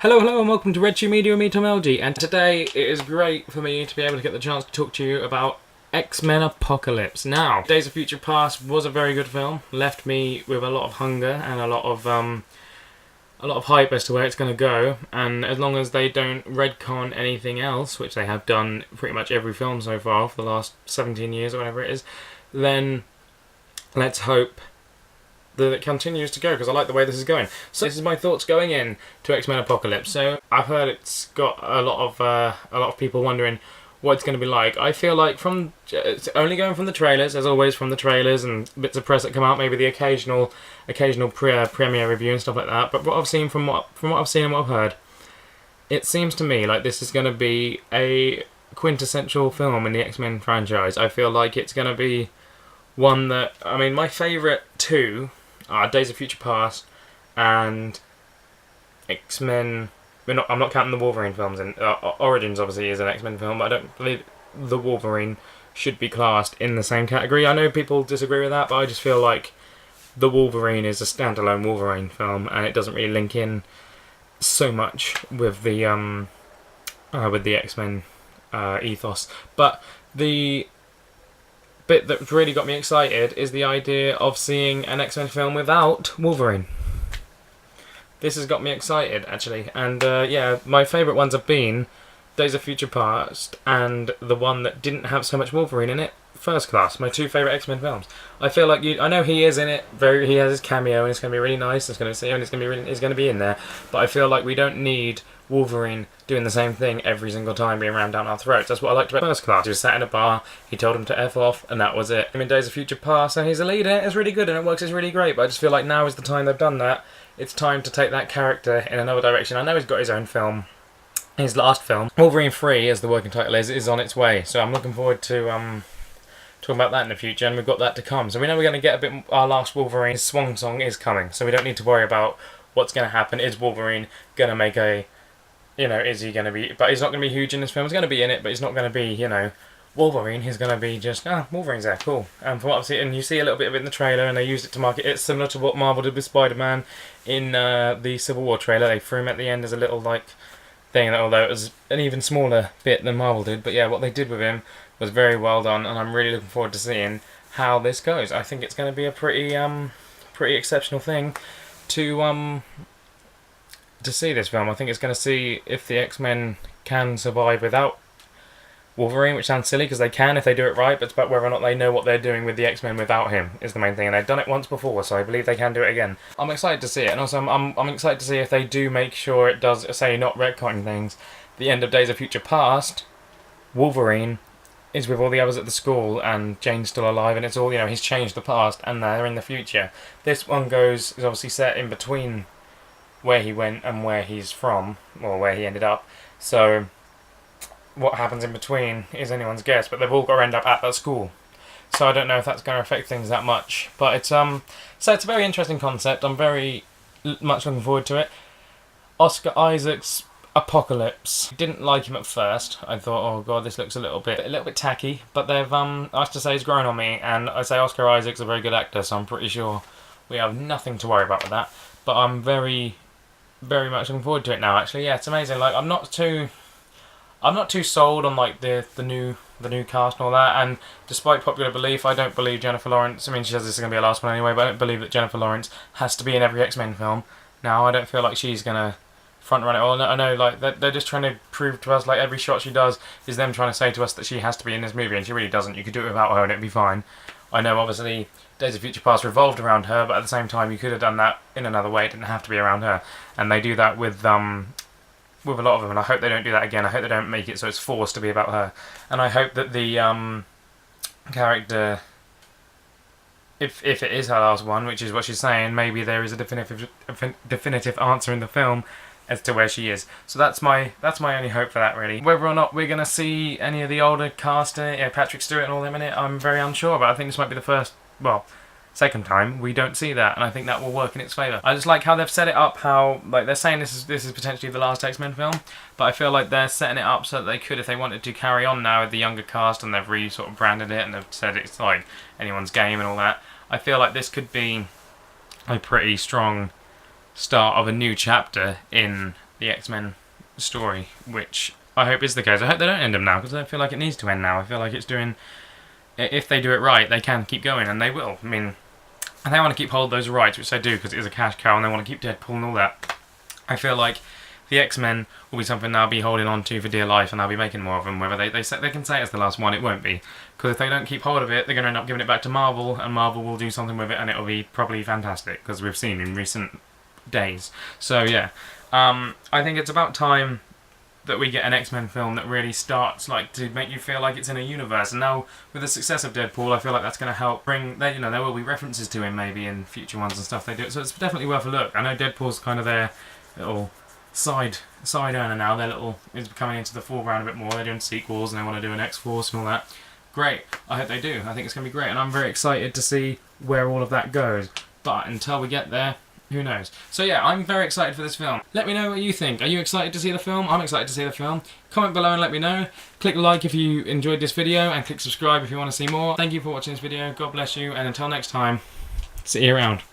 Hello, hello, and welcome to Red Shoe Media with me, Tom Elgie. And today it is great for me to be able to get the chance to talk to you about X-Men Apocalypse. Now, Days of Future Past was a very good film. Left me with a lot of hunger and a lot of hype as to where it's going to go. And as long as they don't retcon anything else, which they have done pretty much every film so far for the last 17 years or whatever it is, then let's hope that it continues to go, because I like the way this is going. So this is my thoughts going in to X-Men Apocalypse. So I've heard it's got a lot of people wondering what it's going to be like. I feel like it's only going from the trailers, as always, from the trailers and bits of press that come out, maybe the occasional premiere review and stuff like that. But what I've seen from what I've seen and what I've heard, it seems to me like this is going to be a quintessential film in the X-Men franchise. I feel like it's going to be one that, I mean, my favourite two are Days of Future Past and X-Men. I'm not counting the Wolverine films, and Origins obviously is an X-Men film, but I don't believe the Wolverine should be classed in the same category. I know people disagree with that, but I just feel like the Wolverine is a standalone Wolverine film, and it doesn't really link in so much with the X-Men ethos. But the bit that really got me excited is the idea of seeing an X-Men film without Wolverine. This has got me excited, actually. And yeah, my favourite ones have been Days of Future Past and the one that didn't have so much Wolverine in it, First Class. My two favourite X-Men films. I feel like I know he is in it. He has his cameo, and it's going to be really nice. It's going to be in there. But I feel like we don't need Wolverine doing the same thing every single time being rammed down our throats. That's what I liked about First Class. He was sat in a bar, he told him to F off, and that was it. I mean, Days of Future Past, and he's a leader, it's really good and it works, it's really great, but I just feel like now is the time they've done that. It's time to take that character in another direction. I know he's got his own film, his last film. Wolverine 3, as the working title is on its way, so I'm looking forward to talking about that in the future, and we've got that to come. So we know we're going to get our last Wolverine. His swan song is coming, so we don't need to worry about what's going to happen. Is Wolverine going to make is he going to be... But he's not going to be huge in this film. He's going to be in it, but he's not going to be, Wolverine. He's going to be just, Wolverine's there, cool. And from what I've seen, and you see a little bit of it in the trailer, and they used it to market. It's similar to what Marvel did with Spider-Man in the Civil War trailer. They threw him at the end as a little, thing, although it was an even smaller bit than Marvel did. But yeah, what they did with him was very well done, and I'm really looking forward to seeing how this goes. I think it's going to be a pretty exceptional thing to see this film. I think it's going to see if the X-Men can survive without Wolverine, which sounds silly because they can if they do it right, but it's about whether or not they know what they're doing with the X-Men without him is the main thing, and they've done it once before, so I believe they can do it again. I'm excited to see it, and also I'm excited to see if they do make sure it does, say, not retconning things. The end of Days of Future Past, Wolverine is with all the others at the school, and Jane's still alive, and it's all, he's changed the past, and they're in the future. This one is obviously set in between where he went and where he's from, or where he ended up, so what happens in between is anyone's guess, but they've all got to end up at that school. So I don't know if that's going to affect things that much. But it's so it's a very interesting concept. I'm very much looking forward to it. Oscar Isaac's Apocalypse. Didn't like him at first. I thought, oh god, this looks a little bit tacky. But they've I have to say, he's grown on me, and I say Oscar Isaac's a very good actor, so I'm pretty sure we have nothing to worry about with that. But I'm very, very much looking forward to it now. Actually, yeah, it's amazing. I'm not too sold on the new cast and all that, and despite popular belief, I don't believe Jennifer Lawrence. I mean, she says this is going to be her last one anyway, but I don't believe that Jennifer Lawrence has to be in every X-Men film. Now, I don't feel like she's going to front run it all. I know they're just trying to prove to us, every shot she does is them trying to say to us that she has to be in this movie, and she really doesn't. You could do it without her and it'd be fine. I know, obviously, Days of Future Past revolved around her, but at the same time, you could have done that in another way. It didn't have to be around her, and they do that with a lot of them, and I hope they don't do that again. I hope they don't make it so it's forced to be about her, and I hope that the character, if it is her last one, which is what she's saying, maybe there is a definitive answer in the film as to where she is. So that's my only hope for that, really. Whether or not we're going to see any of the older cast, Patrick Stewart and all them in it, I'm very unsure, but I think this might be the second time we don't see that, and I think that will work in its favour. I just like how they've set it up, how they're saying this is potentially the last X-Men film, but I feel like they're setting it up so that they could, if they wanted to, carry on now with the younger cast, and they've really sort of branded it, and they've said it's like anyone's game and all that. I feel like this could be a pretty strong start of a new chapter in the X-Men story, which I hope is the case. I hope they don't end them now, because I feel like it needs to end now. I feel like it's doing... If they do it right, they can keep going, and they will. I mean, and they want to keep hold of those rights, which they do, because it is a cash cow, and they want to keep Deadpool and all that. I feel like the X-Men will be something they'll be holding on to for dear life, and they'll be making more of them. Whether they can say it's the last one, it won't be. Because if they don't keep hold of it, they're going to end up giving it back to Marvel, and Marvel will do something with it, and it'll be probably fantastic, because we've seen in recent days. So yeah, I think it's about time that we get an X-Men film that really starts like to make you feel like it's in a universe. And now with the success of Deadpool, I feel like that's going to help bring. There will be references to him maybe in future ones and stuff they do. So it's definitely worth a look. I know Deadpool's kind of their little side earner now. Their little is coming into the foreground a bit more. They're doing sequels and they want to do an X-Force and all that. Great. I hope they do. I think it's going to be great, and I'm very excited to see where all of that goes. But until we get there, who knows? So yeah, I'm very excited for this film. Let me know what you think. Are you excited to see the film? I'm excited to see the film. Comment below and let me know. Click like if you enjoyed this video, and click subscribe if you want to see more. Thank you for watching this video. God bless you, and until next time, see you around.